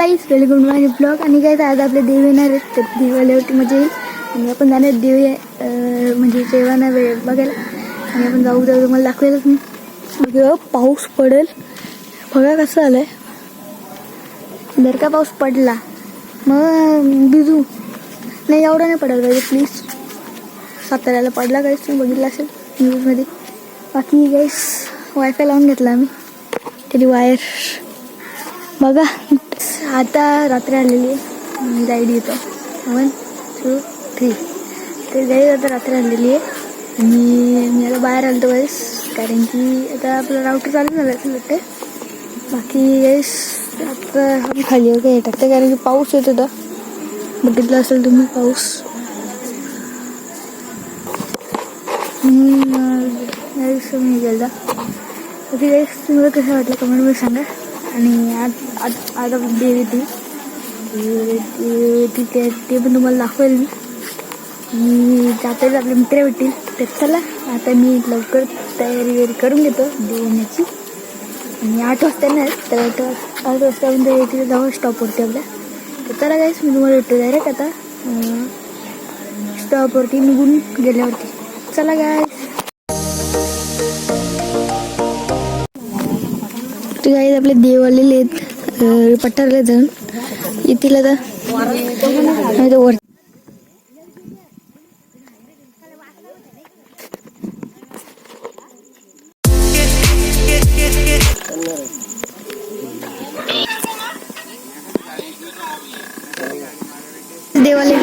Guys welcome to my blog. आणि काय आज आपले देव येणार आहेत तर दिवाळीवरती मजा येईल आणि आपण जाणार देव म्हणजे जेवणा वेळ बघायला आणि आपण जाऊ तुम्हाला दाखवायलाच नाही. बघा पाऊस पडेल बघा कसं आलंय. जर का पाऊस पडला मग भिजू नाही, एवढा नाही पडायला पाहिजे प्लीज. साताऱ्याला पडला गाईस, तुम्ही बघितलं असेल न्यूजमध्ये. बाकी गाईस वायफाय लावून घेतला आम्ही, त्याची वायर बघा. आता रात्री आलेली आहे, मी लाईट येतो 1 2 3. तर गाईस आता रात्री आलेली आहे आणि मी आता बाहेर आलो गाईस, कारण की आता आपलं राऊटर चालू झालं असं वाटतं. बाकी गाईस आता आम्ही खाली वगैरे टाकते कारण की पाऊस येत होता, बघितलं असेल तुम्ही पाऊस. मी गेला ओके गाईस, तुम्हाला कसं वाटलं कमेंटमध्ये सांगा. आणि आज आपण देव येते ठीक आहे, ते पण तुम्हाला दाखवेल मी जाताच आपले मित्र भेटतील. तर चला आता मी लवकर तयारी वगैरे करून घेतो देव येण्याची. आणि 8 वाजता येणार तर 8 वाजता आपण तिथे जाऊ स्टॉपवरती आपल्या. तर चला गाईस मी तुम्हाला भेटतो डायरेक्ट आता स्टॉपवरती निघून गेल्यावरती. चला गाईस. ते गाईस आपले देव आलेले आहेत पठारला जाऊन येतील आता वर. देवाले